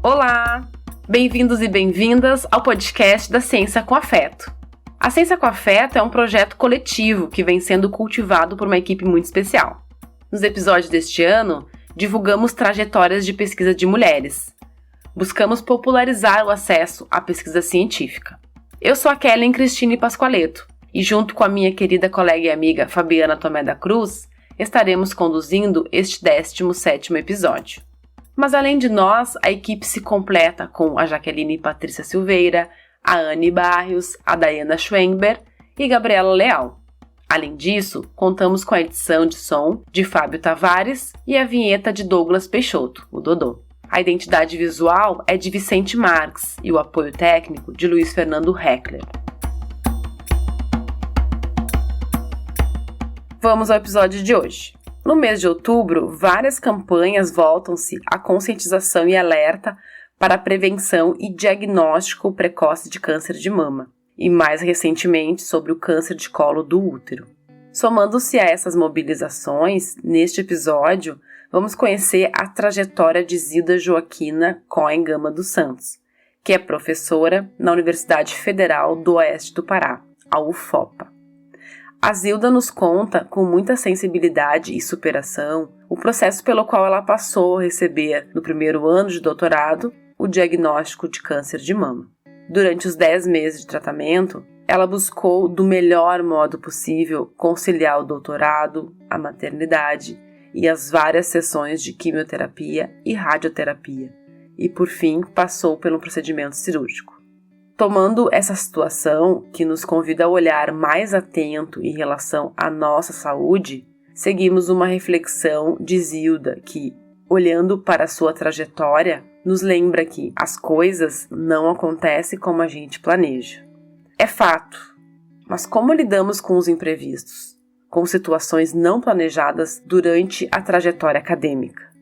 Olá! Bem-vindos e bem-vindas ao podcast da Ciência com Afeto. A Ciência com Afeto é um projeto coletivo que vem sendo cultivado por uma equipe muito especial. Nos episódios deste ano, divulgamos trajetórias de pesquisa de mulheres. Buscamos popularizar o acesso à pesquisa científica. Eu sou a Kellen Cristine Pascoaleto e junto com a minha querida colega e amiga Fabiana Tomé da Cruz, estaremos conduzindo este 17º episódio. Mas além de nós, a equipe se completa com a Jaqueline Patrícia Silveira, a Anne Barrios, a Dayana Schwember e Gabriela Leal. Além disso, contamos com a edição de som de Fábio Tavares e a vinheta de Douglas Peixoto, o Dodô. A identidade visual é de Vicente Marques e o apoio técnico de Luiz Fernando Heckler. Vamos ao episódio de hoje. No mês de outubro, várias campanhas voltam-se à conscientização e alerta para a prevenção e diagnóstico precoce de câncer de mama, e mais recentemente sobre o câncer de colo do útero. Somando-se a essas mobilizações, neste episódio, vamos conhecer a trajetória de Zilda Joaquina Cohen Gama dos Santos, que é professora na Universidade Federal do Oeste do Pará, a UFOPA. A Zilda nos conta, com muita sensibilidade e superação, o processo pelo qual ela passou a receber, no primeiro ano de doutorado, o diagnóstico de câncer de mama. Durante os 10 meses de tratamento, ela buscou, do melhor modo possível, conciliar o doutorado, a maternidade e as várias sessões de quimioterapia e radioterapia, e, por fim, passou pelo procedimento cirúrgico. Tomando essa situação, que nos convida a olhar mais atento em relação à nossa saúde, seguimos uma reflexão de Zilda que, olhando para a sua trajetória, nos lembra que as coisas não acontecem como a gente planeja. É fato, mas como lidamos com os imprevistos, com situações não planejadas durante a trajetória acadêmica?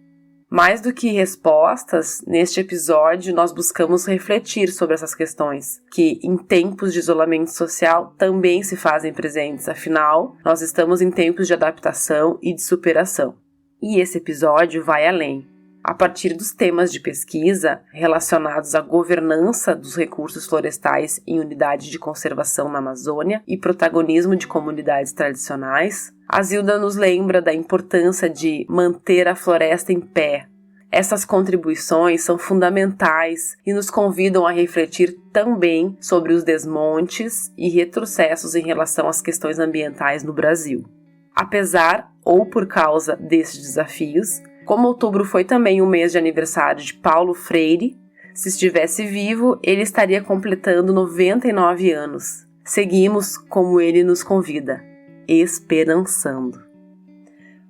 Mais do que respostas, neste episódio nós buscamos refletir sobre essas questões, que em tempos de isolamento social também se fazem presentes, afinal, nós estamos em tempos de adaptação e de superação. E esse episódio vai além. A partir dos temas de pesquisa relacionados à governança dos recursos florestais em unidade de conservação na Amazônia e protagonismo de comunidades tradicionais, a Zilda nos lembra da importância de manter a floresta em pé. Essas contribuições são fundamentais e nos convidam a refletir também sobre os desmontes e retrocessos em relação às questões ambientais no Brasil. Apesar ou por causa desses desafios, como outubro foi também o mês de aniversário de Paulo Freire, se estivesse vivo, ele estaria completando 99 anos. Seguimos como ele nos convida, esperançando.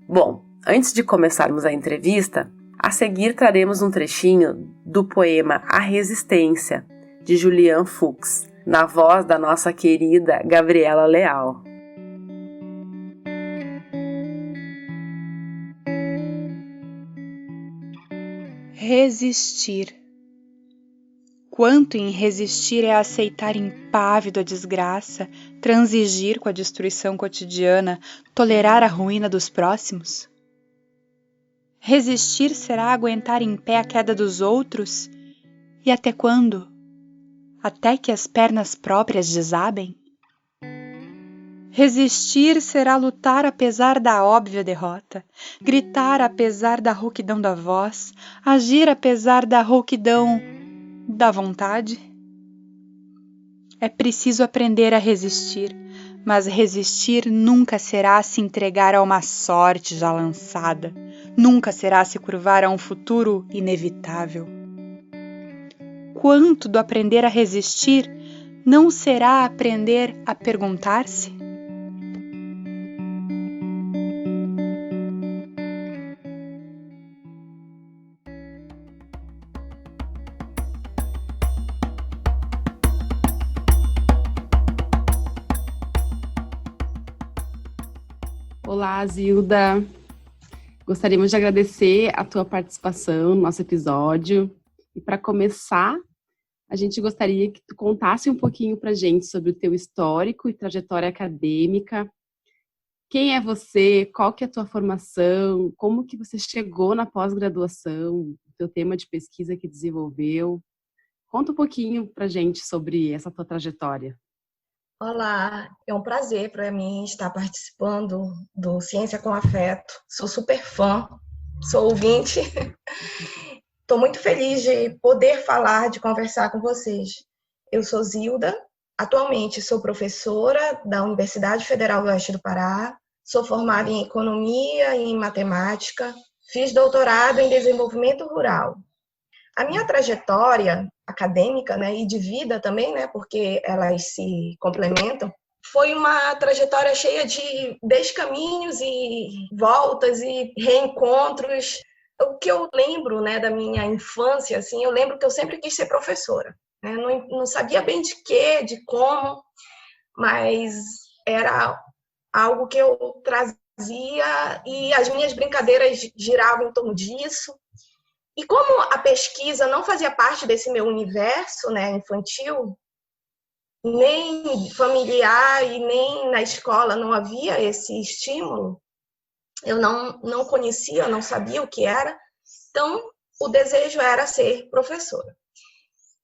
Bom, antes de começarmos a entrevista, a seguir traremos um trechinho do poema A Resistência, de Julian Fuchs, na voz da nossa querida Gabriela Leal. Resistir. Quanto em resistir é aceitar impávido a desgraça, transigir com a destruição cotidiana, tolerar a ruína dos próximos? Resistir será aguentar em pé a queda dos outros? E até quando? Até que as pernas próprias desabem? Resistir será lutar apesar da óbvia derrota, gritar apesar da rouquidão da voz, agir apesar da rouquidão da vontade? É preciso aprender a resistir, mas resistir nunca será se entregar a uma sorte já lançada, nunca será se curvar a um futuro inevitável. Quanto do aprender a resistir não será aprender a perguntar-se? Olá, Zilda. Gostaríamos de agradecer a tua participação no nosso episódio. E para começar, a gente gostaria que tu contasse um pouquinho para a gente sobre o teu histórico e trajetória acadêmica. Quem é você? Qual que é a tua formação? Como que você chegou na pós-graduação? teu tema de pesquisa que desenvolveu. Conta um pouquinho pra gente sobre essa tua trajetória. Olá, é um prazer para mim estar participando do Ciência com Afeto. Sou super fã, sou ouvinte. Estou muito feliz de poder falar, de conversar com vocês. Eu sou Zilda, atualmente sou professora da Universidade Federal do Oeste do Pará, sou formada em Economia e em Matemática, fiz doutorado em Desenvolvimento Rural. A minha trajetória acadêmica, né, e de vida também, né, porque elas se complementam, foi uma trajetória cheia de descaminhos e voltas e reencontros. O que eu lembro, né, da minha infância, assim, eu lembro que eu sempre quis ser professora, né, não sabia bem de quê, de como, mas era algo que eu trazia e as minhas brincadeiras giravam em torno disso. E como a pesquisa não fazia parte desse meu universo, né, infantil, nem familiar e nem na escola não havia esse estímulo, eu não conhecia, não sabia o que era, então o desejo era ser professora.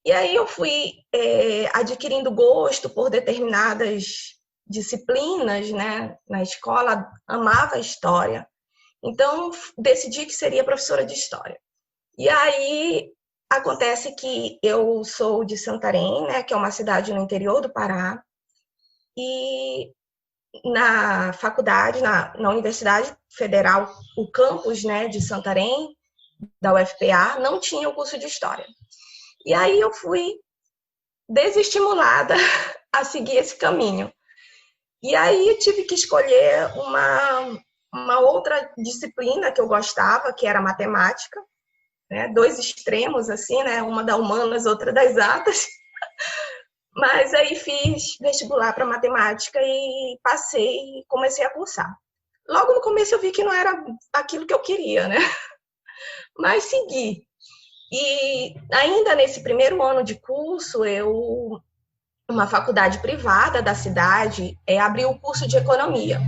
E aí eu fui adquirindo gosto por determinadas disciplinas, né, na escola, amava a história, então decidi que seria professora de história. E aí acontece que eu sou de Santarém, né, que é uma cidade no interior do Pará, e na faculdade, na Universidade Federal, o campus, né, de Santarém, da UFPA, não tinha o curso de História. E aí eu fui desestimulada a seguir esse caminho. E aí eu tive que escolher uma outra disciplina que eu gostava, que era matemática, né? Dois extremos, assim, né? Uma da humanas, outra das exatas. Mas aí fiz vestibular para matemática e passei e comecei a cursar. Logo no começo eu vi que não era aquilo que eu queria, né? Mas segui. E ainda nesse primeiro ano de curso, uma faculdade privada da cidade abriu o curso de economia.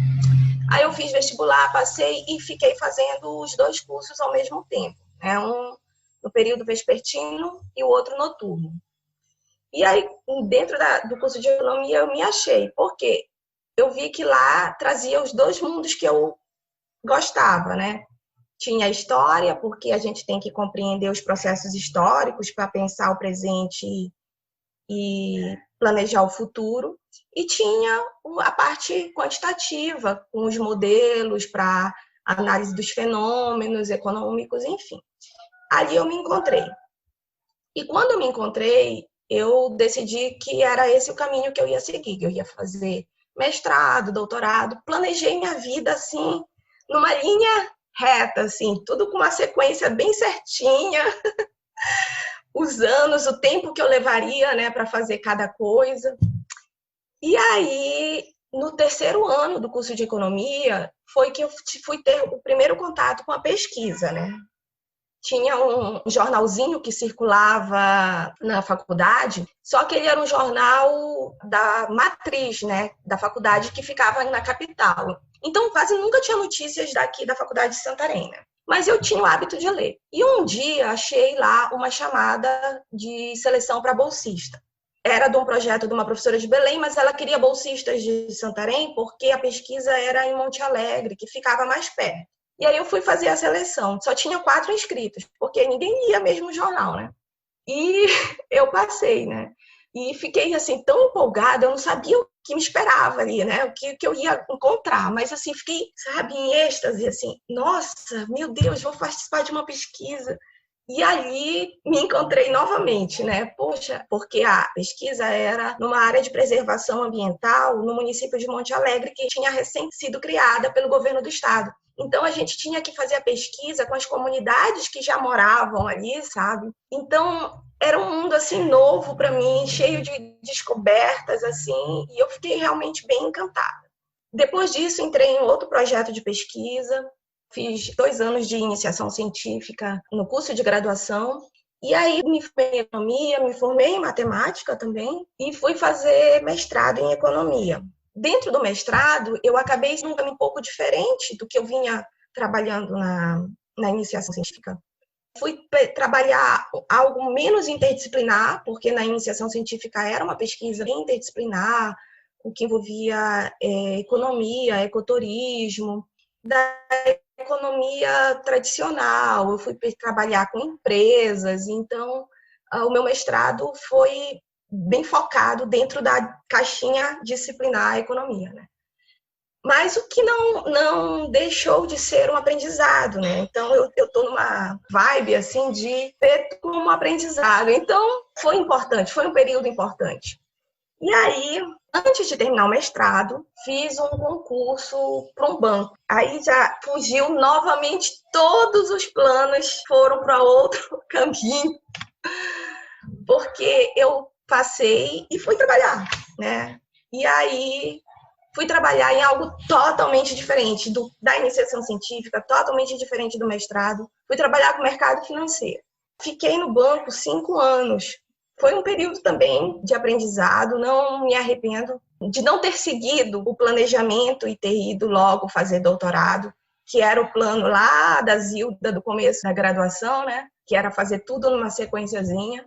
Aí eu fiz vestibular, passei e fiquei fazendo os dois cursos ao mesmo tempo, né? Um no período vespertino e o outro noturno. E aí, dentro do curso de economia, eu me achei, porque eu vi que lá trazia os dois mundos que eu gostava, né? Tinha a história, porque a gente tem que compreender os processos históricos para pensar o presente e planejar o futuro, e tinha a parte quantitativa, com os modelos para análise dos fenômenos econômicos, enfim. Ali eu me encontrei. E quando eu me encontrei, eu decidi que era esse o caminho que eu ia seguir, que eu ia fazer mestrado, doutorado, planejei minha vida assim, numa linha reta, assim, tudo com uma sequência bem certinha, os anos, o tempo que eu levaria, né, para fazer cada coisa. E aí, no terceiro ano do curso de economia, foi que eu fui ter o primeiro contato com a pesquisa, né? Tinha um jornalzinho que circulava na faculdade, só que ele era um jornal da matriz, né, da faculdade, que ficava na capital. Então, quase nunca tinha notícias daqui da faculdade de Santarém, né? Mas eu tinha o hábito de ler. E um dia achei lá uma chamada de seleção para bolsista. Era de um projeto de uma professora de Belém, mas ela queria bolsistas de Santarém porque a pesquisa era em Monte Alegre, que ficava mais perto. E aí eu fui fazer a seleção. Só tinha 4 inscritos, porque ninguém lia mesmo o jornal, né? E eu passei, né? E fiquei, assim, tão empolgada, eu não sabia o que me esperava ali, né? O que eu ia encontrar. Mas, assim, fiquei, sabe, em êxtase, assim. Nossa, meu Deus, vou participar de uma pesquisa. E ali me encontrei novamente, né? Poxa, porque a pesquisa era numa área de preservação ambiental no município de Monte Alegre, que tinha recém sido criada pelo governo do estado. Então, a gente tinha que fazer a pesquisa com as comunidades que já moravam ali, sabe? Então, era um mundo, assim, novo para mim, cheio de descobertas, assim, e eu fiquei realmente bem encantada. Depois disso, entrei em outro projeto de pesquisa, fiz 2 anos de iniciação científica no curso de graduação, e aí me formei em economia, me formei em matemática também, e fui fazer mestrado em economia. Dentro do mestrado, eu acabei sendo um pouco diferente do que eu vinha trabalhando na iniciação científica. Fui trabalhar algo menos interdisciplinar, porque na iniciação científica era uma pesquisa bem interdisciplinar, o que envolvia economia, ecoturismo. Da economia tradicional, eu fui trabalhar com empresas, então o meu mestrado foi bem focado dentro da caixinha disciplinar economia, né? Mas o que não deixou de ser um aprendizado, né? Então, eu estou numa vibe, assim, de ter como aprendizado. Então, foi importante, foi um período importante. E aí, antes de terminar o mestrado, fiz um concurso para um banco. Aí já fugiu novamente, todos os planos foram para outro caminho, porque eu passei e fui trabalhar, né? E aí fui trabalhar em algo totalmente diferente da iniciação científica, totalmente diferente do mestrado. Fui trabalhar com o mercado financeiro. Fiquei no banco 5 anos. Foi um período também de aprendizado, não me arrependo de não ter seguido o planejamento e ter ido logo fazer doutorado, que era o plano lá da Zilda, do começo da graduação, né? Que era fazer tudo numa sequenciazinha.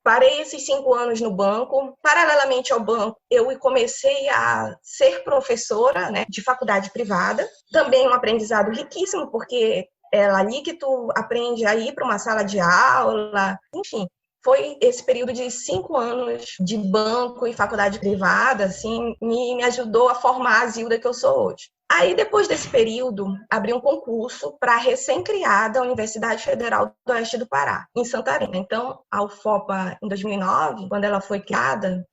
Parei esses 5 anos no banco. Paralelamente ao banco, eu comecei a ser professora, né, de faculdade privada. Também um aprendizado riquíssimo, porque é ali que tu aprende a ir para uma sala de aula. Enfim, foi esse período de 5 anos de banco e faculdade privada, assim, me ajudou a formar a Zilda que eu sou hoje. Aí, depois desse período, abri um concurso para a recém-criada Universidade Federal do Oeste do Pará, em Santarém. Então, a UFOPA, em 2009, quando ela foi criada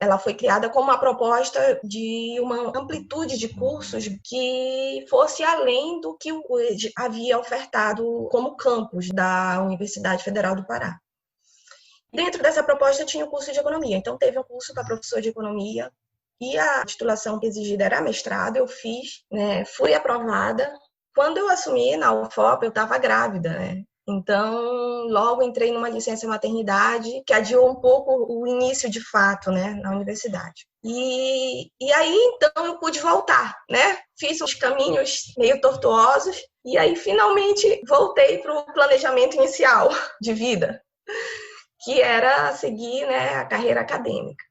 como uma proposta de uma amplitude de cursos que fosse além do que o UED havia ofertado como campus da Universidade Federal do Pará. Dentro dessa proposta tinha o curso de economia. Então, teve um curso para professor de economia, e a titulação exigida era mestrado, eu fiz, né, fui aprovada. Quando eu assumi na UFOP, eu estava grávida, né? Então, logo entrei numa licença maternidade, que adiou um pouco o início de fato, né, na universidade. E aí, então, eu pude voltar, né? Fiz uns caminhos meio tortuosos, e aí, finalmente, voltei para o planejamento inicial de vida, que era seguir, né, a carreira acadêmica.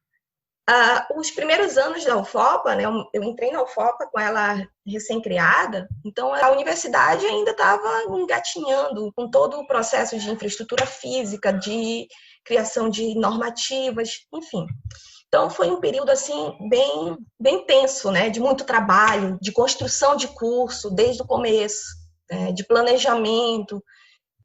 Os primeiros anos da UFOPA, né, eu entrei na UFOPA com ela recém-criada, então a universidade ainda estava engatinhando com todo o processo de infraestrutura física, de criação de normativas, enfim. Então foi um período assim bem tenso, né, de muito trabalho, de construção de curso desde o começo, né, de planejamento.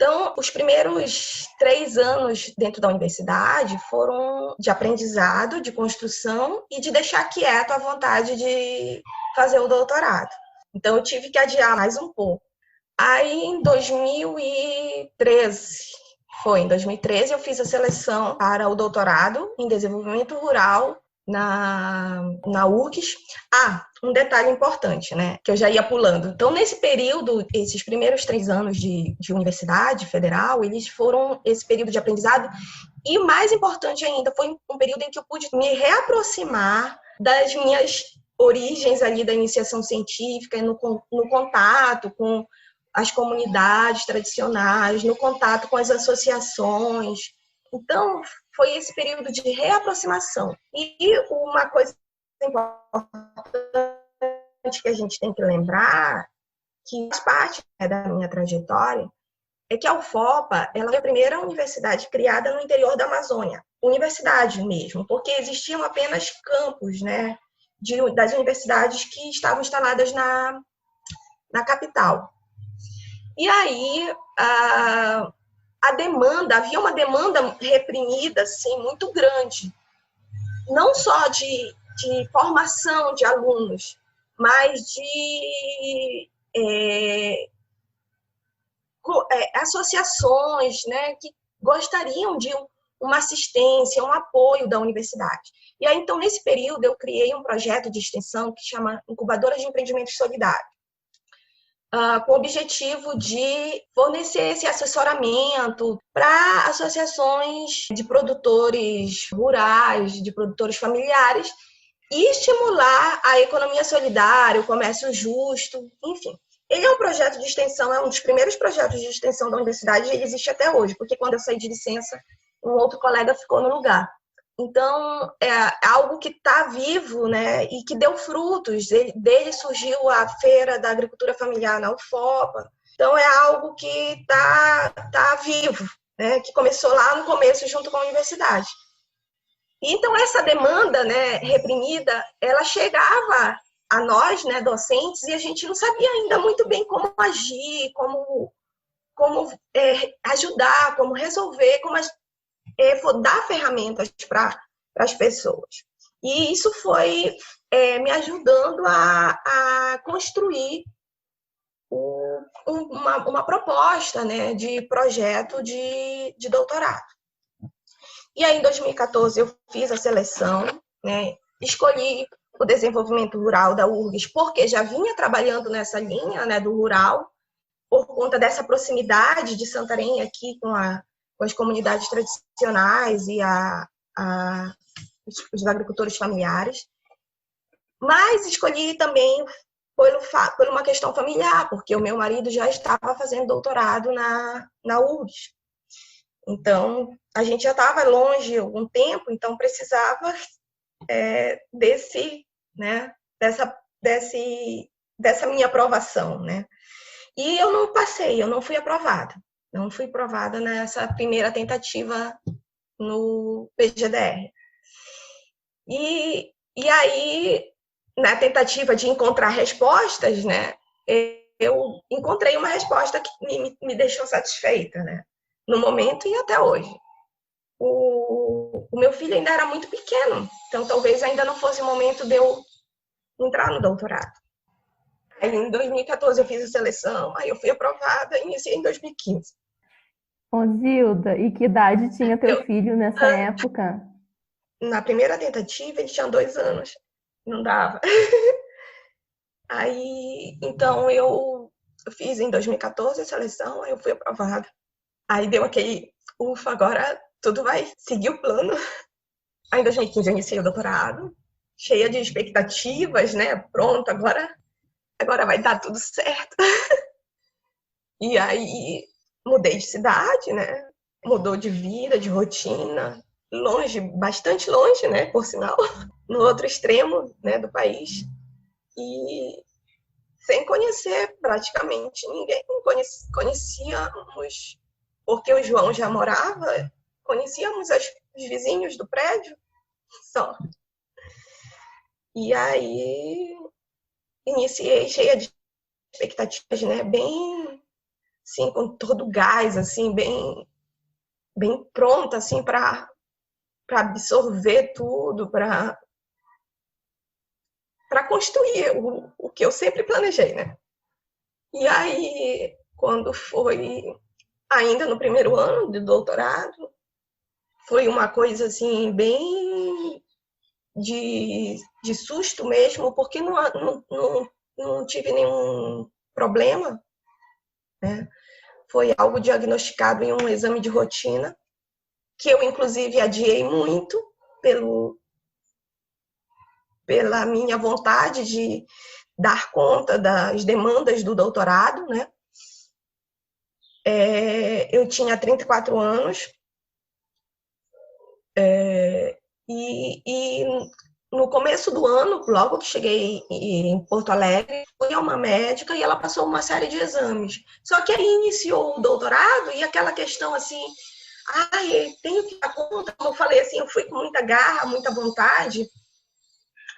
Então, os primeiros 3 anos dentro da universidade foram de aprendizado, de construção e de deixar quieto a vontade de fazer o doutorado. Então, eu tive que adiar mais um pouco. Aí, em 2013, eu fiz a seleção para o doutorado em desenvolvimento rural na URGS. Um detalhe importante, né, que eu já ia pulando. Então, nesse período, esses primeiros 3 anos de universidade federal, eles foram esse período de aprendizado, e o mais importante ainda, foi um período em que eu pude me reaproximar das minhas origens ali da iniciação científica, no contato com as comunidades tradicionais, no contato com as associações. Então, foi esse período de reaproximação. E uma coisa importante que a gente tem que lembrar, que faz parte, né, da minha trajetória, é que a UFOPA ela foi a primeira universidade criada no interior da Amazônia. Universidade mesmo, porque existiam apenas campos, né, das universidades que estavam instaladas na capital. E aí, havia uma demanda reprimida, assim, muito grande, não só de formação de alunos, mas de associações, né, que gostariam de uma assistência, um apoio da universidade. E aí, então, nesse período, eu criei um projeto de extensão que chama Incubadora de Empreendimentos Solidários, com o objetivo de fornecer esse assessoramento para associações de produtores rurais, de produtores familiares, e estimular a economia solidária, o comércio justo, enfim. Ele é um projeto de extensão, é um dos primeiros projetos de extensão da universidade e ele existe até hoje, porque quando eu saí de licença, um outro colega ficou no lugar. Então, é algo que está vivo, né, e que deu frutos. Dele surgiu a Feira da Agricultura Familiar na UFOPA. Então, é algo que tá vivo, né, que começou lá no começo junto com a universidade. Então, essa demanda, né, reprimida, ela chegava a nós, né, docentes, e a gente não sabia ainda muito bem como agir, como ajudar, como resolver, como dar ferramentas para as pessoas. E isso foi me ajudando a construir uma proposta, né, de projeto de doutorado. E aí, em 2014, eu fiz a seleção, né, escolhi o desenvolvimento rural da URGS, porque já vinha trabalhando nessa linha, né, do rural, por conta dessa proximidade de Santarém aqui com as comunidades tradicionais e os agricultores familiares. Mas escolhi também por uma questão familiar, porque o meu marido já estava fazendo doutorado na URGS. Então, a gente já estava longe há algum tempo, então precisava dessa minha aprovação, né? E eu não passei, eu não fui aprovada. Não fui aprovada nessa primeira tentativa no PGDR. E aí, na tentativa de encontrar respostas, né, eu encontrei uma resposta que me deixou satisfeita, né, no momento e até hoje. O meu filho ainda era muito pequeno, então talvez ainda não fosse o momento de eu entrar no doutorado. Aí, em 2014 eu fiz a seleção, aí eu fui aprovada e iniciei em 2015. Ô, Zilda, e que idade tinha teu filho nessa época? Na primeira tentativa ele tinha 2 anos, não dava. Aí, então eu fiz em 2014 a seleção, aí eu fui aprovada. Aí deu aquele, ufa, agora tudo vai seguir o plano. Aí em 2015 eu iniciei o doutorado, cheia de expectativas, né? Pronto, agora vai dar tudo certo. E aí mudei de cidade, né? Mudou de vida, de rotina, longe, bastante longe, né? Por sinal, no outro extremo, né, do país. E sem conhecer praticamente ninguém, conhecíamos, porque o João já morava, conhecíamos os vizinhos do prédio só. E aí iniciei cheia de expectativas, né? Bem, assim, com todo o gás, assim, bem pronta, assim, para absorver tudo, para construir o que eu sempre planejei, né? E aí, quando foi ainda no primeiro ano de doutorado, foi uma coisa, assim, bem de susto mesmo, porque não tive nenhum problema, né? Foi algo diagnosticado em um exame de rotina, que eu, inclusive, adiei muito pela minha vontade de dar conta das demandas do doutorado, né? Eu tinha 34 anos, e no começo do ano, logo que cheguei em Porto Alegre, fui a uma médica e ela passou uma série de exames. Só que aí iniciou o doutorado e aquela questão assim, tenho que dar conta, como eu falei assim, eu fui com muita garra, muita vontade,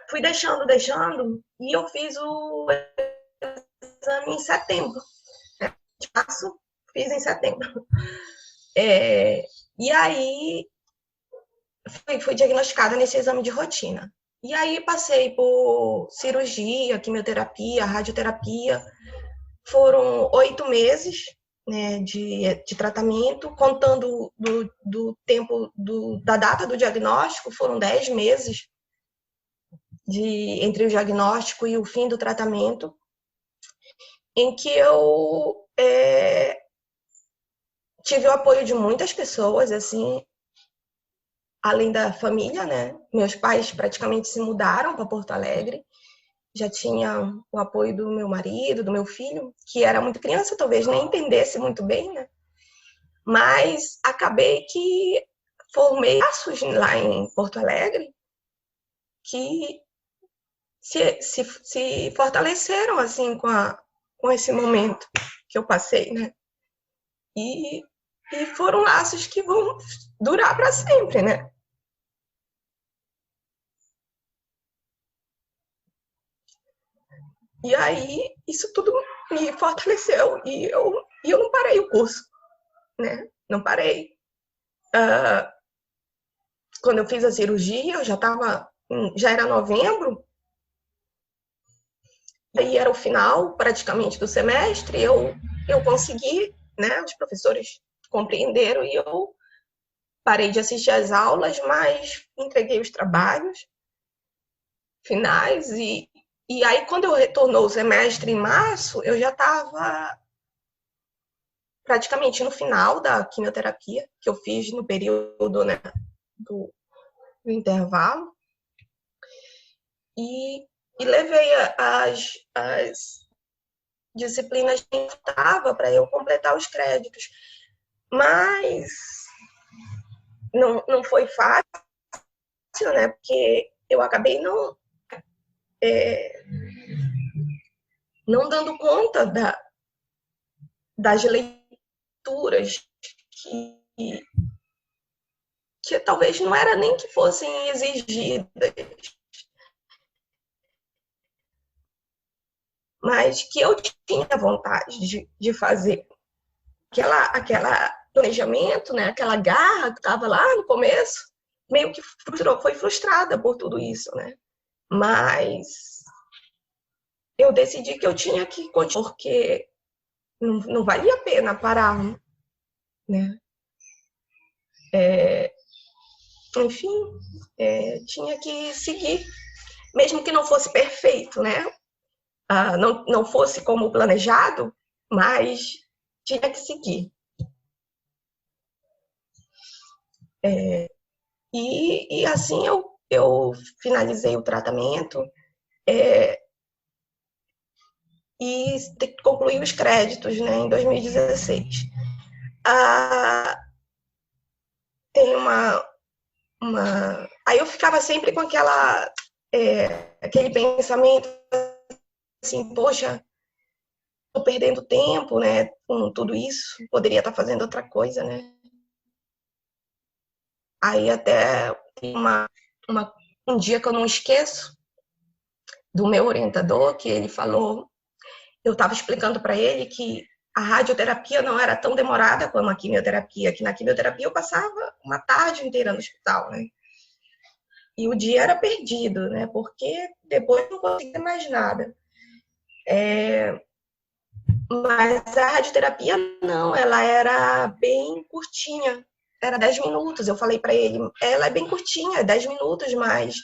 fui deixando, e eu fiz o exame em setembro. De março, fiz em setembro. E aí fui diagnosticada nesse exame de rotina. E aí passei por cirurgia, quimioterapia, radioterapia. Foram 8 meses, né, de tratamento, contando do tempo da data do diagnóstico, foram 10 meses entre o diagnóstico e o fim do tratamento, em que eu tive o apoio de muitas pessoas, assim, além da família, né? Meus pais praticamente se mudaram para Porto Alegre já tinha o apoio do meu marido, do meu filho, que era muito criança, talvez nem entendesse muito bem, né? Mas acabei que formei laços lá em Porto Alegre que se fortaleceram assim com esse momento que eu passei, né? E, e foram laços que vão durar para sempre, né? E aí isso tudo me fortaleceu e eu não parei o curso, né? Não parei. Quando eu fiz a cirurgia, eu já era novembro, e aí era o final praticamente do semestre, eu consegui, né? Os professores compreenderam e eu parei de assistir às aulas, mas entreguei os trabalhos finais e aí quando eu retornou o semestre em março, eu já estava praticamente no final da quimioterapia que eu fiz no período, né, do intervalo e levei as disciplinas que estava para eu completar os créditos, mas não foi fácil, né? Porque eu acabei não dando conta das leituras que talvez não era nem que fossem exigidas, mas que eu tinha vontade de fazer. Aquela planejamento, né? Aquela garra que estava lá no começo, meio que foi frustrada por tudo isso, né? Mas eu decidi que eu tinha que continuar, porque não valia a pena parar, né? Enfim, tinha que seguir, mesmo que não fosse perfeito, né? Não fosse como planejado, mas tinha que seguir. E assim eu finalizei o tratamento e concluí os créditos, né, em 2016. Tem Aí eu ficava sempre com aquele pensamento assim, poxa, tô perdendo tempo, né, com tudo isso, poderia estar fazendo outra coisa, né. Aí até um dia que eu não esqueço, do meu orientador, que ele falou, eu estava explicando para ele que a radioterapia não era tão demorada como a quimioterapia, que na quimioterapia eu passava uma tarde inteira no hospital, né? E o dia era perdido, né? Porque depois não conseguia mais nada. Mas a radioterapia não, ela era bem curtinha, era 10 minutos. Eu falei para ele, ela é bem curtinha, 10 minutos, mas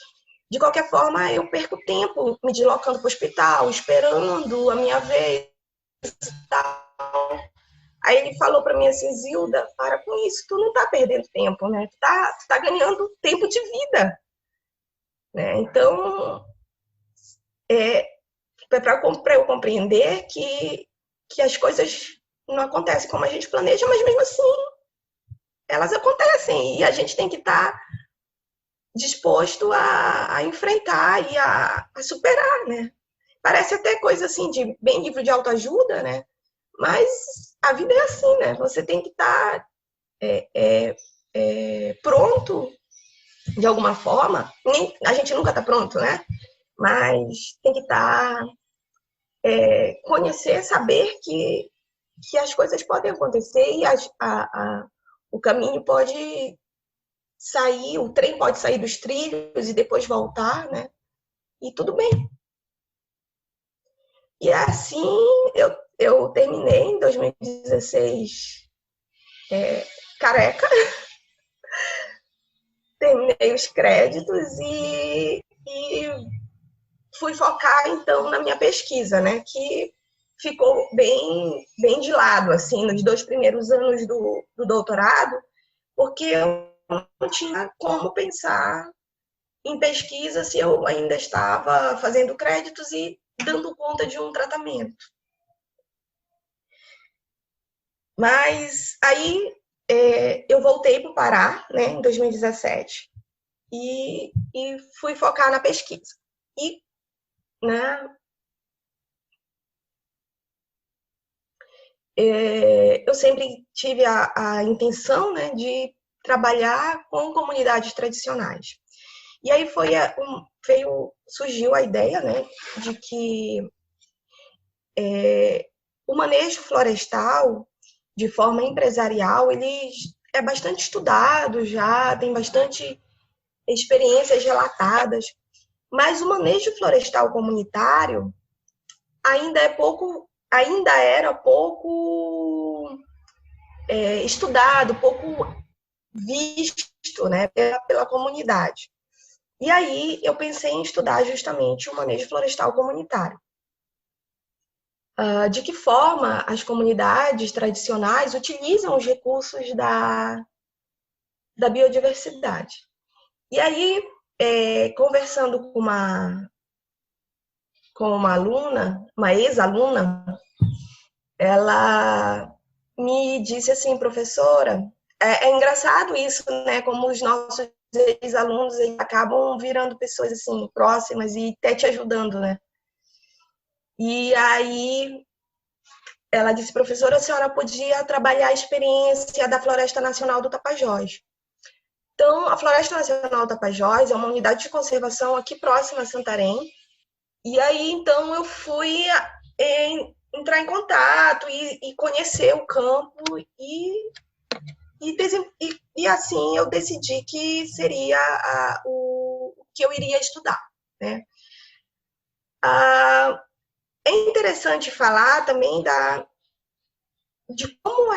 de qualquer forma eu perco tempo me deslocando para o hospital, esperando a minha vez. Aí ele falou para mim assim, Zilda, para com isso, tu não tá perdendo tempo, né? Tu tá ganhando tempo de vida, né? Então, para eu compreender que as coisas não acontecem como a gente planeja, mas mesmo assim elas acontecem e a gente tem que estar disposto a enfrentar e a superar, né? Parece até coisa assim de bem livro de autoajuda, né? Mas a vida é assim, né? Você tem que estar pronto de alguma forma. A gente nunca está pronto, né? Mas tem que estar conhecer, saber que as coisas podem acontecer e o caminho pode sair, o trem pode sair dos trilhos e depois voltar, né? E tudo bem. E assim eu terminei em 2016 careca, terminei os créditos e fui focar então na minha pesquisa, né? Que ficou bem de lado, assim, nos 2 primeiros anos do doutorado, porque eu não tinha como pensar em pesquisa se eu ainda estava fazendo créditos e dando conta de um tratamento. Mas aí eu voltei para o Pará, né, em 2017, e fui focar na pesquisa. E, né, eu sempre tive a intenção, né, de trabalhar com comunidades tradicionais. E aí surgiu a ideia, né, de que o manejo florestal, de forma empresarial, ele é bastante estudado já, tem bastante experiências relatadas, mas o manejo florestal comunitário ainda era pouco estudado, pouco visto, né, pela comunidade. E aí eu pensei em estudar justamente o manejo florestal comunitário. De que forma as comunidades tradicionais utilizam os recursos da biodiversidade. E aí, conversando com uma aluna, uma ex-aluna, ela me disse assim, professora, é engraçado isso, né, como os nossos ex-alunos acabam virando pessoas assim próximas e até te ajudando, né? E aí ela disse, professora, a senhora podia trabalhar a experiência da Floresta Nacional do Tapajós. Então, a Floresta Nacional do Tapajós é uma unidade de conservação aqui próxima a Santarém. E aí, então, eu fui entrar em contato e conhecer o campo e assim eu decidi que seria o que eu iria estudar, né? É interessante falar também de como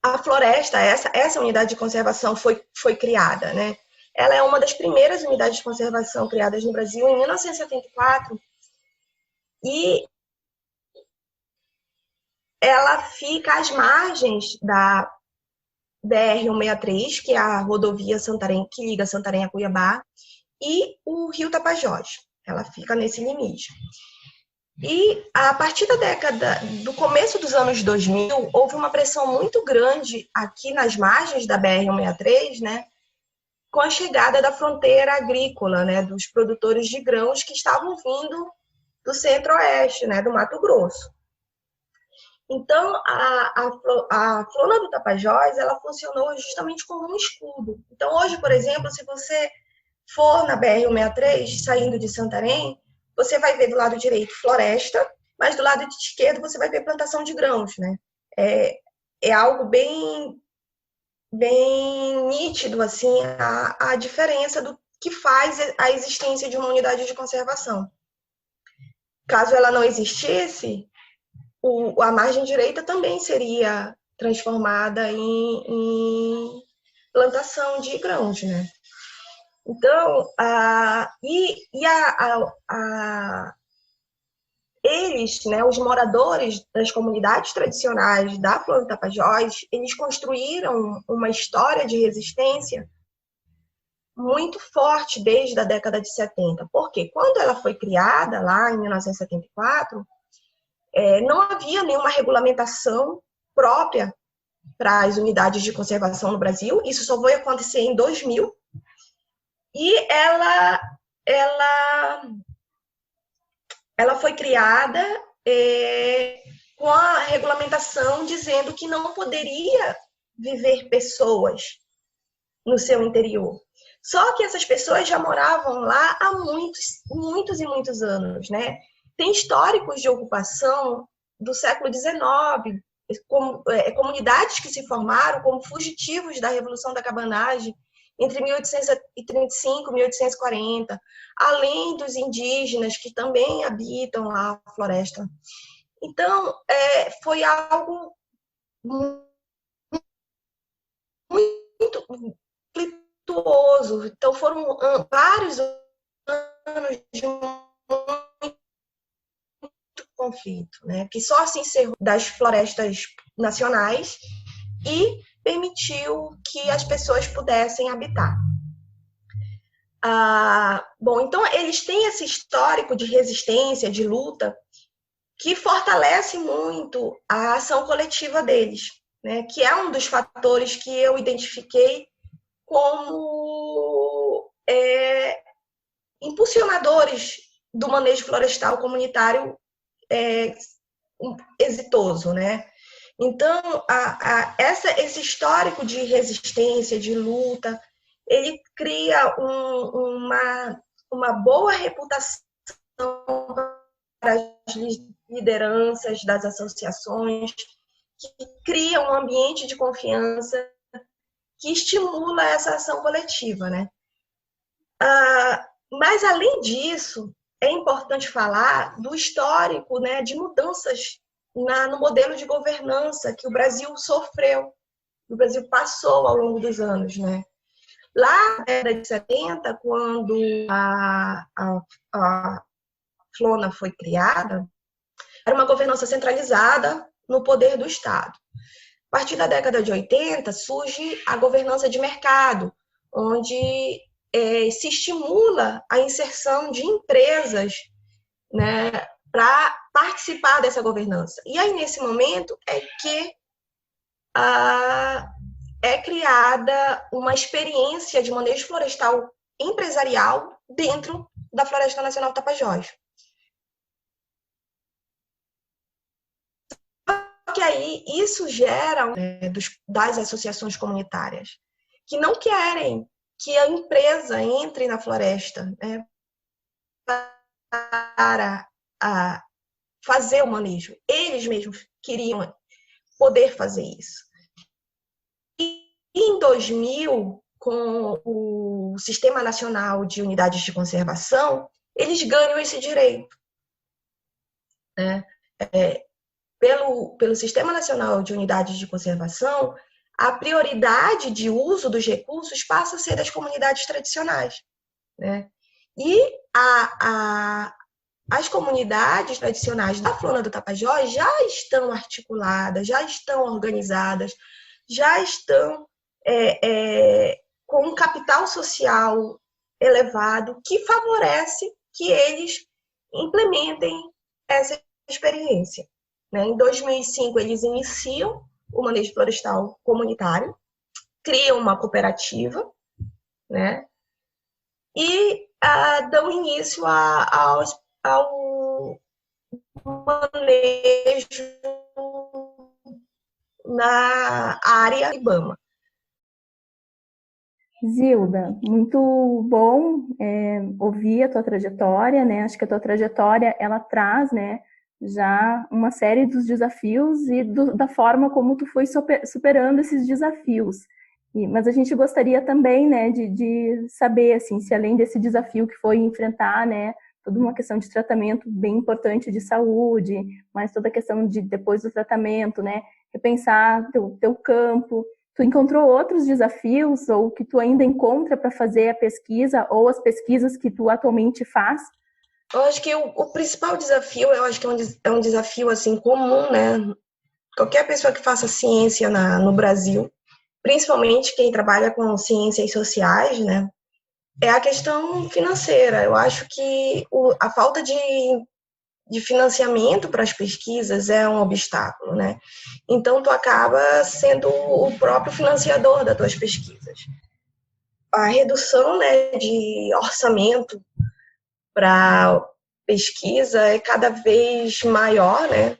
a floresta, essa unidade de conservação foi criada, né? Ela é uma das primeiras unidades de conservação criadas no Brasil em 1974 e ela fica às margens da BR-163, que é a rodovia Santarém, que liga Santarém a Cuiabá, e o Rio Tapajós. Ela fica nesse limite. E a partir do começo dos anos 2000, houve uma pressão muito grande aqui nas margens da BR-163, né, com a chegada da fronteira agrícola, né, dos produtores de grãos que estavam vindo do centro-oeste, né, do Mato Grosso. Então, a Flona do Tapajós, ela funcionou justamente como um escudo. Então, hoje, por exemplo, se você for na BR-163, saindo de Santarém, você vai ver do lado direito floresta, mas do lado esquerdo você vai ver plantação de grãos, né? É algo bem nítido, assim, a diferença do que faz a existência de uma unidade de conservação. Caso ela não existisse, a margem direita também seria transformada em plantação de grãos, né? Então, eles, né, os moradores das comunidades tradicionais da Flor do Tapajós, eles construíram uma história de resistência muito forte desde a década de 70. Porque quando ela foi criada, lá em 1974, não havia nenhuma regulamentação própria para as unidades de conservação no Brasil. Isso só foi acontecer em 2000. E ela foi criada com a regulamentação dizendo que não poderia viver pessoas no seu interior. Só que essas pessoas já moravam lá há muitos e muitos anos, né? Tem históricos de ocupação do século XIX, comunidades que se formaram como fugitivos da Revolução da Cabanagem, entre 1835 e 1840, além dos indígenas que também habitam lá a floresta. Então, foi algo muito conflituoso. Então, foram vários anos de muito conflito, né? Que só se encerrou das florestas nacionais e permitiu que as pessoas pudessem habitar. Bom, então eles têm esse histórico de resistência, de luta, que fortalece muito a ação coletiva deles, né? Que é um dos fatores que eu identifiquei como impulsionadores do manejo florestal comunitário exitoso, né? Então, esse histórico de resistência, de luta, ele cria uma boa reputação para as lideranças das associações, que cria um ambiente de confiança que estimula essa ação coletiva, né? Mas, além disso, é importante falar do histórico, né, de mudanças no modelo de governança que o Brasil sofreu, que o Brasil passou ao longo dos anos, né? Lá na década de 70, quando a Flona foi criada, era uma governança centralizada no poder do Estado. A partir da década de 80, surge a governança de mercado, onde se estimula a inserção de empresas, né, para participar dessa governança. E aí, nesse momento, é que é criada uma experiência de manejo florestal empresarial dentro da Floresta Nacional Tapajós. Que aí isso gera das associações comunitárias que não querem que a empresa entre na floresta, né, para fazer o manejo. Eles mesmos queriam poder fazer isso. E em 2000, com o Sistema Nacional de Unidades de Conservação, eles ganham esse direito, né? Pelo Sistema Nacional de Unidades de Conservação, a prioridade de uso dos recursos passa a ser das comunidades tradicionais, né? E as comunidades tradicionais da Flona do Tapajós já estão articuladas, já estão organizadas, já estão com um capital social elevado que favorece que eles implementem essa experiência. Em 2005, eles iniciam o manejo florestal comunitário, criam uma cooperativa, né? E dão início ao manejo na área IBAMA. Zilda, muito bom ouvir a tua trajetória, né? Acho que a tua trajetória, ela traz, né, já uma série dos desafios e da forma como tu foi superando esses desafios. Mas a gente gostaria também, né, de saber, assim, se além desse desafio que foi enfrentar, né, toda uma questão de tratamento bem importante de saúde, mas toda a questão de depois do tratamento, né, repensar teu campo, tu encontrou outros desafios ou que tu ainda encontra para fazer a pesquisa ou as pesquisas que tu atualmente faz? Eu acho que o principal desafio, eu acho que é um desafio assim comum, né? Qualquer pessoa que faça ciência no Brasil, principalmente quem trabalha com ciências sociais, né? É a questão financeira. Eu acho que a falta de financiamento para as pesquisas é um obstáculo, né? Então, tu acaba sendo o próprio financiador das tuas pesquisas. A redução, né, de orçamento para pesquisa é cada vez maior, né?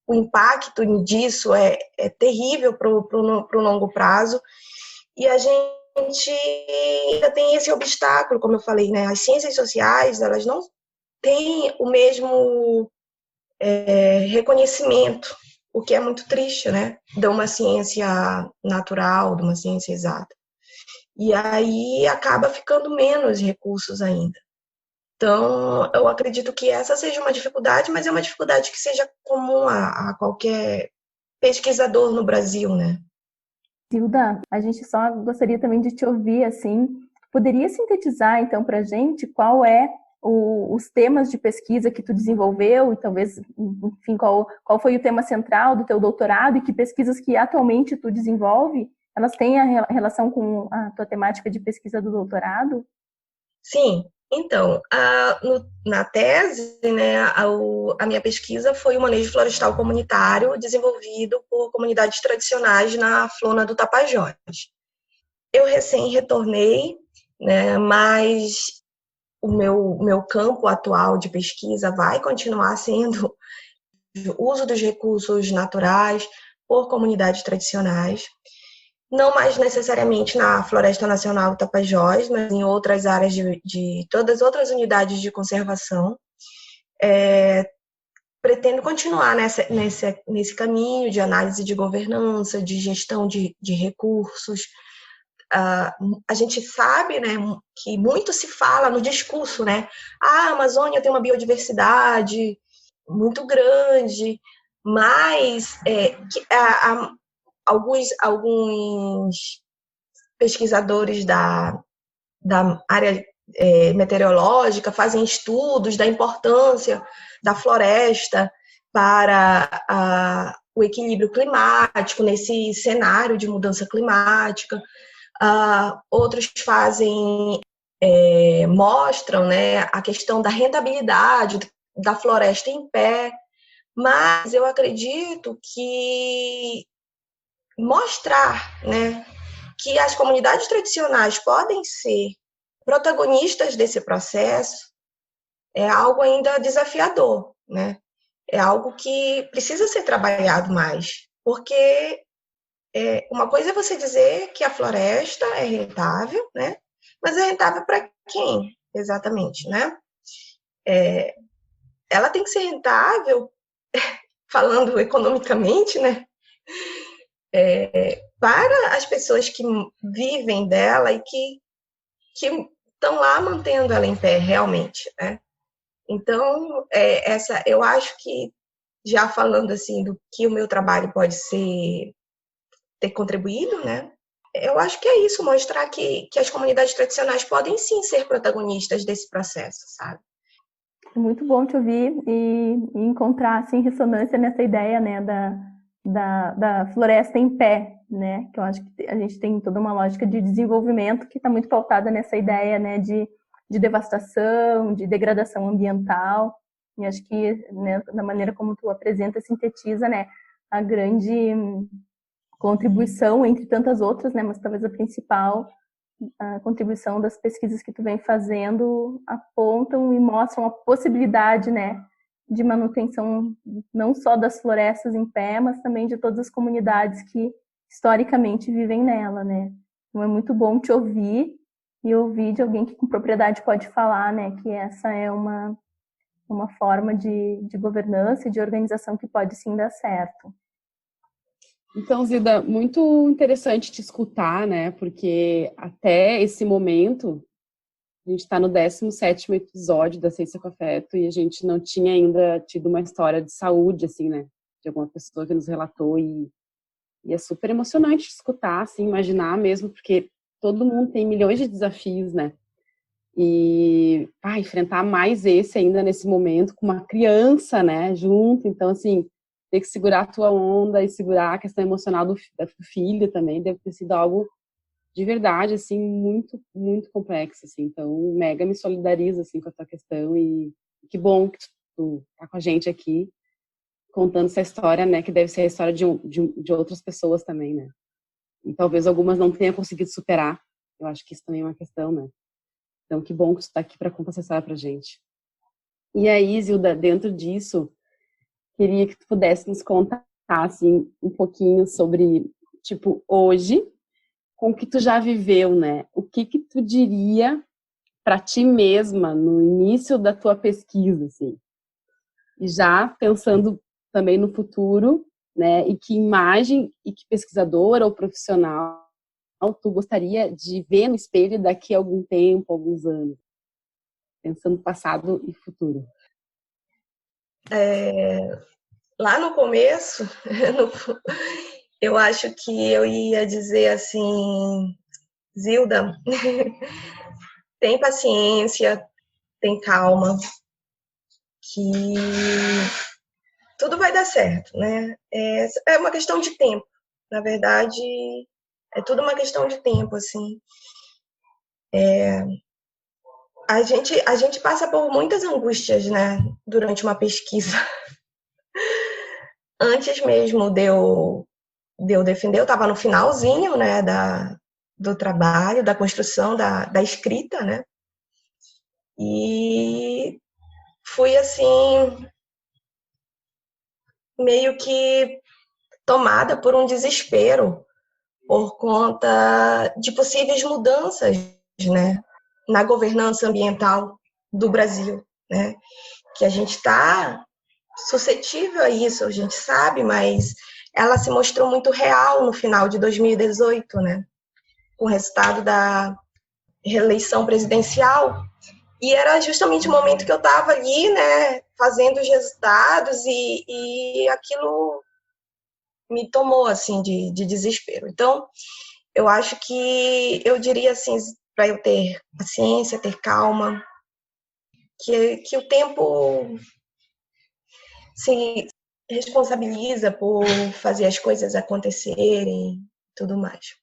O impacto disso é terrível para o longo prazo, e a gente ainda tem esse obstáculo, como eu falei, né? As ciências sociais, elas não têm o mesmo reconhecimento, o que é muito triste, né? De uma ciência natural, de uma ciência exata. E aí acaba ficando menos recursos ainda. Então, eu acredito que essa seja uma dificuldade, mas é uma dificuldade que seja comum a qualquer pesquisador no Brasil, né? Zilda, a gente só gostaria também de te ouvir, assim, poderia sintetizar, então, para a gente qual é os temas de pesquisa que tu desenvolveu e talvez, enfim, qual foi o tema central do teu doutorado e que pesquisas que atualmente tu desenvolve, elas têm a relação com a tua temática de pesquisa do doutorado? Sim, então, na tese, né, a minha pesquisa foi o manejo florestal comunitário desenvolvido por comunidades tradicionais na Flona do Tapajós. Eu recém retornei, né, mas o meu campo atual de pesquisa vai continuar sendo o uso dos recursos naturais por comunidades tradicionais, não mais necessariamente na Floresta Nacional do Tapajós, mas em outras áreas de todas as outras unidades de conservação. Pretendo continuar nesse caminho de análise de governança, de gestão de recursos. A gente sabe, né, que muito se fala no discurso, né? A Amazônia tem uma biodiversidade muito grande, mas alguns pesquisadores da área meteorológica fazem estudos da importância da floresta para o equilíbrio climático nesse cenário de mudança climática. Outros mostram, né, a questão da rentabilidade da floresta em pé, mas eu acredito que mostrar, né, que as comunidades tradicionais podem ser protagonistas desse processo é algo ainda desafiador, né? É algo que precisa ser trabalhado mais, porque uma coisa é você dizer que a floresta é rentável, né? Mas é rentável para quem, exatamente, né? Ela tem que ser rentável, falando economicamente, né? Para as pessoas que vivem dela e que estão lá mantendo ela em pé realmente, né? Então, eu acho que, já falando assim do que o meu trabalho pode ter contribuído, né? Eu acho que é isso, mostrar que as comunidades tradicionais podem sim ser protagonistas desse processo, sabe? É muito bom te ouvir e encontrar assim, ressonância nessa ideia, né, da floresta em pé, né? Que eu acho que a gente tem toda uma lógica de desenvolvimento que está muito pautada nessa ideia, né, de devastação, de degradação ambiental. E acho que, né, da maneira como tu apresenta, sintetiza, né, a grande contribuição entre tantas outras, né, mas talvez a principal, a contribuição das pesquisas que tu vem fazendo apontam e mostram a possibilidade, né, de manutenção não só das florestas em pé, mas também de todas as comunidades que historicamente vivem nela, né. Então é muito bom te ouvir e ouvir de alguém que com propriedade pode falar, né, que essa é uma forma de governança e de organização que pode sim dar certo. Então, Zilda, muito interessante te escutar, né? Porque até esse momento, a gente está no 17º episódio da Ciência com Afeto e a gente não tinha ainda tido uma história de saúde, assim, né? De alguma pessoa que nos relatou e é super emocionante escutar, assim, imaginar mesmo, porque todo mundo tem milhões de desafios, né? E enfrentar mais esse ainda nesse momento com uma criança, né, junto. Então, assim, ter que segurar a tua onda e segurar a questão emocional do filho também deve ter sido algo de verdade, assim, muito, muito complexo, assim. Então, mega me solidarizo, assim, com a tua questão e que bom que tu tá com a gente aqui contando essa história, né, que deve ser a história de outras pessoas também, né. E talvez algumas não tenham conseguido superar. Eu acho que isso também é uma questão, né. Então, que bom que você está aqui para contar essa história para a gente. E aí, Zilda, dentro disso, queria que tu pudesse nos contar, assim, um pouquinho sobre, tipo, hoje, com o que tu já viveu, né? O que tu diria para ti mesma no início da tua pesquisa, assim? E já pensando também no futuro, né? E que imagem e que pesquisadora ou profissional tu gostaria de ver no espelho daqui a algum tempo, alguns anos? Pensando passado e futuro. Lá no começo, eu acho que eu ia dizer assim, Zilda, tem paciência, tem calma, que tudo vai dar certo, né? É uma questão de tempo. Na verdade, é tudo uma questão de tempo, assim. a gente passa por muitas angústias, né, durante uma pesquisa. Antes mesmo de eu defender, eu estava no finalzinho, né, do trabalho, da construção, da escrita, né, e fui, assim, meio que tomada por um desespero por conta de possíveis mudanças, né, na governança ambiental do Brasil, né, que a gente está suscetível a isso, a gente sabe, mas ela se mostrou muito real no final de 2018, né, com o resultado da reeleição presidencial. E era justamente o momento que eu estava ali, né, fazendo os resultados e aquilo me tomou, assim, de desespero. Então, eu acho que eu diria, assim, para eu ter paciência, ter calma, que o tempo se responsabiliza por fazer as coisas acontecerem e tudo mais.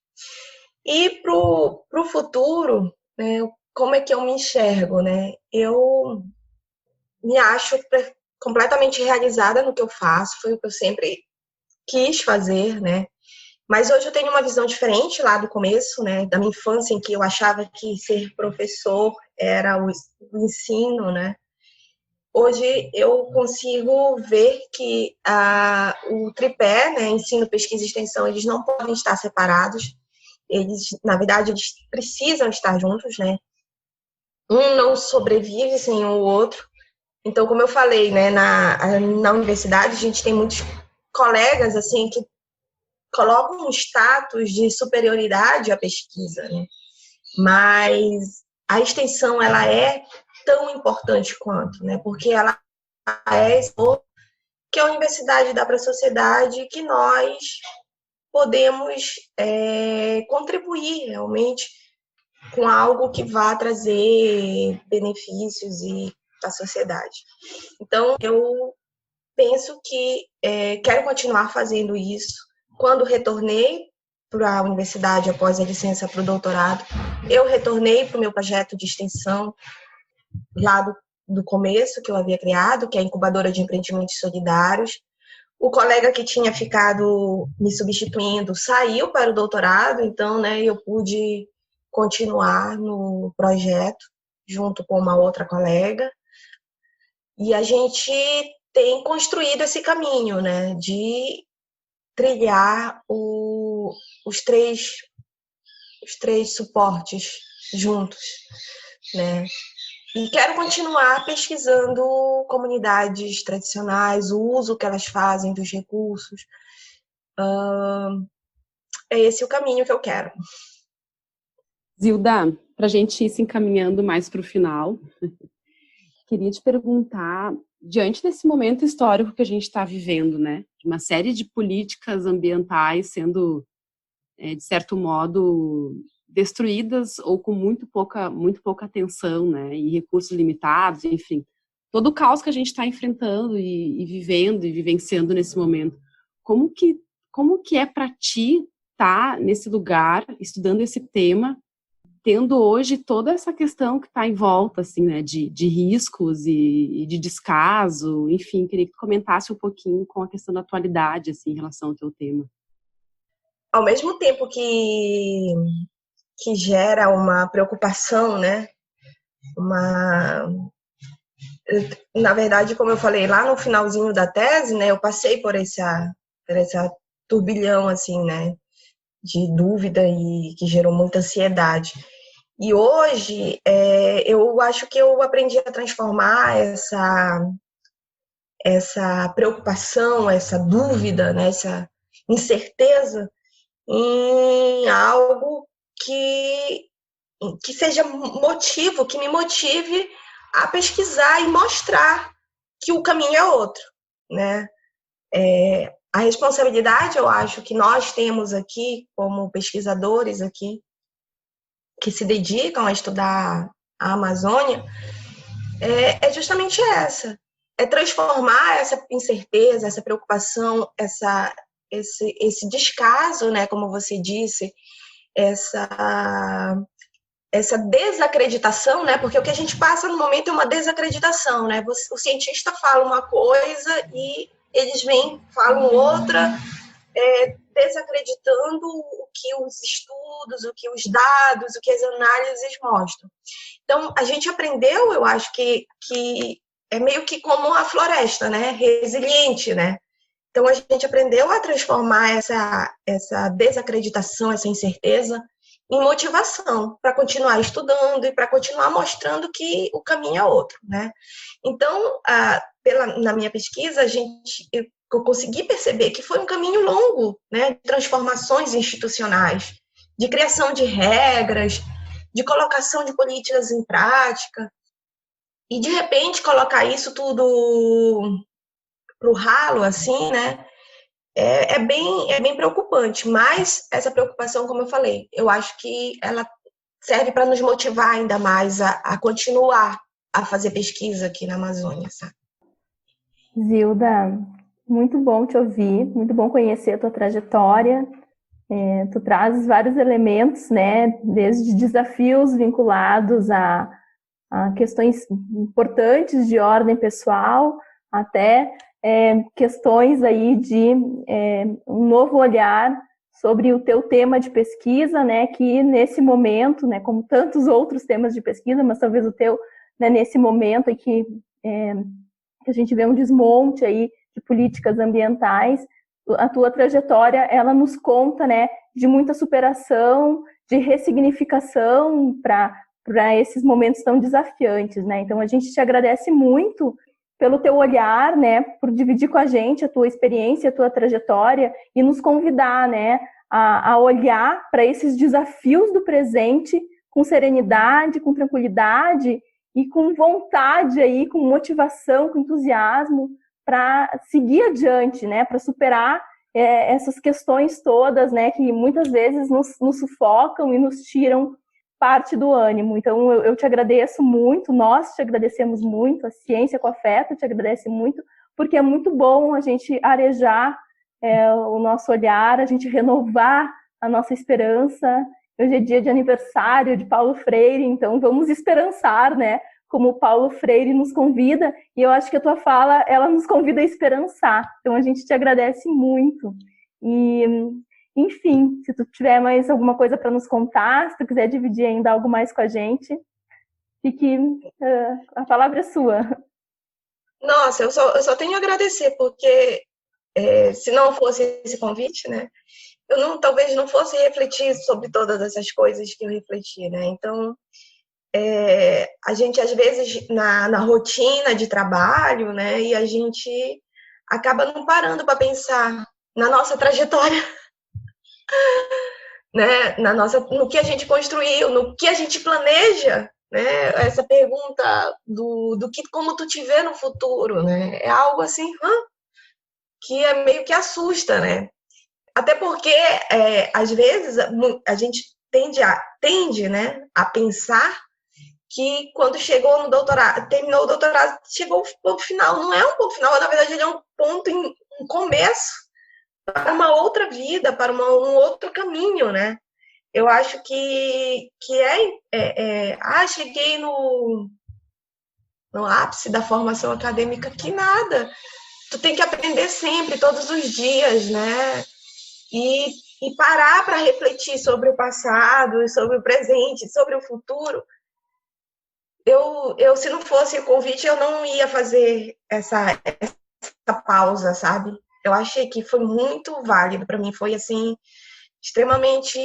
E pro futuro, né, como é que eu me enxergo, né? Eu me acho completamente realizada no que eu faço, foi o que eu sempre quis fazer, né? Mas hoje eu tenho uma visão diferente lá do começo, né? Da minha infância, em que eu achava que ser professor era o ensino, né? Hoje eu consigo ver que o tripé, né, ensino, pesquisa e extensão, eles não podem estar separados. Eles, na verdade, eles precisam estar juntos, né? Um não sobrevive sem o outro. Então, como eu falei, né, na universidade a gente tem muitos colegas assim que colocam um status de superioridade à pesquisa, né? Mas a extensão ela é tão importante quanto, né? Porque ela é que a universidade dá para a sociedade, que nós podemos contribuir realmente com algo que vá trazer benefícios para a sociedade. Então, eu penso que quero continuar fazendo isso. Quando retornei para a universidade após a licença para o doutorado, eu retornei para o meu projeto de extensão lá do começo, que eu havia criado, que é a Incubadora de Empreendimentos Solidários. O colega que tinha ficado me substituindo saiu para o doutorado, então, né, eu pude continuar no projeto junto com uma outra colega. E a gente tem construído esse caminho, né, de trilhar os três suportes juntos, né? E quero continuar pesquisando comunidades tradicionais, o uso que elas fazem dos recursos. É esse o caminho que eu quero. Zilda, para a gente ir se encaminhando mais para o final, queria te perguntar, diante desse momento histórico que a gente está vivendo, né, de uma série de políticas ambientais sendo, de certo modo, destruídas ou com muito pouca atenção, né, e recursos limitados, enfim, todo o caos que a gente está enfrentando e vivendo e vivenciando nesse momento. Como que é para ti estar nesse lugar, estudando esse tema, tendo hoje toda essa questão que está em volta, assim, né, de riscos e de descaso, enfim, queria que tu comentasse um pouquinho com a questão da atualidade, assim, em relação ao teu tema. Ao mesmo tempo que gera uma preocupação, né, na verdade, como eu falei lá no finalzinho da tese, né, eu passei por essa turbilhão, assim, né, de dúvida e que gerou muita ansiedade. E hoje, eu acho que eu aprendi a transformar essa preocupação, essa dúvida, né, essa incerteza em algo que seja motivo, que me motive a pesquisar e mostrar que o caminho é outro, né? A responsabilidade, eu acho, que nós temos aqui, como pesquisadores aqui, que se dedicam a estudar a Amazônia, é justamente essa. É transformar essa incerteza, essa preocupação, esse descaso, né, como você disse, essa essa desacreditação, né? Porque o que a gente passa no momento é uma desacreditação, né? O cientista fala uma coisa e eles vêm, falam outra, desacreditando o que os estudos, o que os dados, o que as análises mostram. Então, a gente aprendeu, eu acho que é meio que como a floresta, né? Resiliente, né? Então, a gente aprendeu a transformar essa desacreditação, essa incerteza, em motivação para continuar estudando e para continuar mostrando que o caminho é outro, né? Então, na minha pesquisa, eu consegui perceber que foi um caminho longo, né, de transformações institucionais, de criação de regras, de colocação de políticas em prática, e de repente colocar isso tudo para o ralo, assim, né? É bem preocupante, mas essa preocupação, como eu falei, eu acho que ela serve para nos motivar ainda mais a continuar a fazer pesquisa aqui na Amazônia, sabe? Zilda, muito bom te ouvir, muito bom conhecer a tua trajetória. Tu trazes vários elementos, né, desde desafios vinculados a questões importantes de ordem pessoal, até questões aí de um novo olhar sobre o teu tema de pesquisa, né, que nesse momento, né, como tantos outros temas de pesquisa, mas talvez o teu, né, nesse momento em que a gente vê um desmonte aí de políticas ambientais, a tua trajetória, ela nos conta, né, de muita superação, de ressignificação para esses momentos tão desafiantes, né? Então a gente te agradece muito pelo teu olhar, né, por dividir com a gente a tua experiência, a tua trajetória e nos convidar, né, a olhar para esses desafios do presente com serenidade, com tranquilidade e com vontade aí, com motivação, com entusiasmo para seguir adiante, né, para superar essas questões todas, né, que muitas vezes nos sufocam e nos tiram parte do ânimo. Então, eu te agradeço muito, nós te agradecemos muito, a Ciência com Afeto te agradece muito, porque é muito bom a gente arejar o nosso olhar, a gente renovar a nossa esperança. Hoje é dia de aniversário de Paulo Freire, então vamos esperançar, né? Como o Paulo Freire nos convida, e eu acho que a tua fala, ela nos convida a esperançar. Então, a gente te agradece muito. E, enfim, se tu tiver mais alguma coisa para nos contar, se tu quiser dividir ainda algo mais com a gente, a palavra é sua. Nossa, eu só tenho a agradecer, porque se não fosse esse convite, né, talvez não fosse refletir sobre todas essas coisas que eu refleti, né? Então, a gente, às vezes, na rotina de trabalho, né, e a gente acaba não parando para pensar na nossa trajetória, né, no que a gente construiu, no que a gente planeja, né? Essa pergunta do que, como tu te vê no futuro, né? É algo assim, que é meio que assusta, né? Até porque, às vezes, a gente tende, né, a pensar que quando chegou no doutorado, terminou o doutorado, chegou ao ponto final. Não é um ponto final, na verdade, ele é um ponto, um começo para uma outra vida, para um outro caminho, né? Eu acho que cheguei no ápice da formação acadêmica, que nada. Tu tem que aprender sempre, todos os dias, né? E parar para refletir sobre o passado, sobre o presente, sobre o futuro. Eu, se não fosse o convite, eu não ia fazer essa pausa, sabe? Eu achei que foi muito válido para mim, foi assim extremamente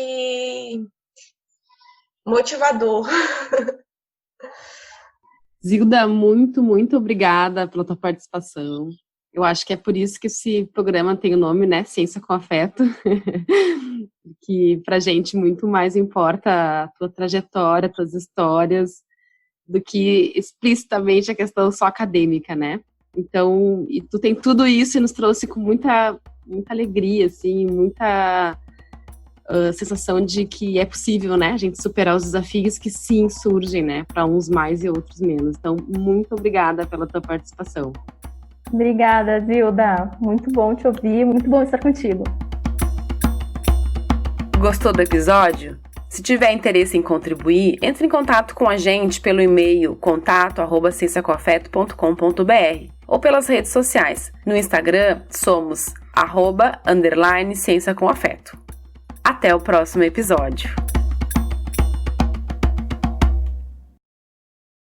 motivador. Zilda, muito, muito obrigada pela tua participação. Eu acho que é por isso que esse programa tem o nome, né, Ciência com Afeto, que pra gente muito mais importa a tua trajetória, as tuas histórias, do que explicitamente a questão só acadêmica, né? Então, e tu tem tudo isso e nos trouxe com muita alegria, assim, muita sensação de que é possível, né, a gente superar os desafios que sim surgem, né, para uns mais e outros menos. Então, muito obrigada pela tua participação. Obrigada, Zilda. Muito bom te ouvir, muito bom estar contigo. Gostou do episódio? Se tiver interesse em contribuir, entre em contato com a gente pelo e-mail contato@cienciacoafeto.com.br ou pelas redes sociais. No Instagram, somos @Ciência com Afeto. Até o próximo episódio.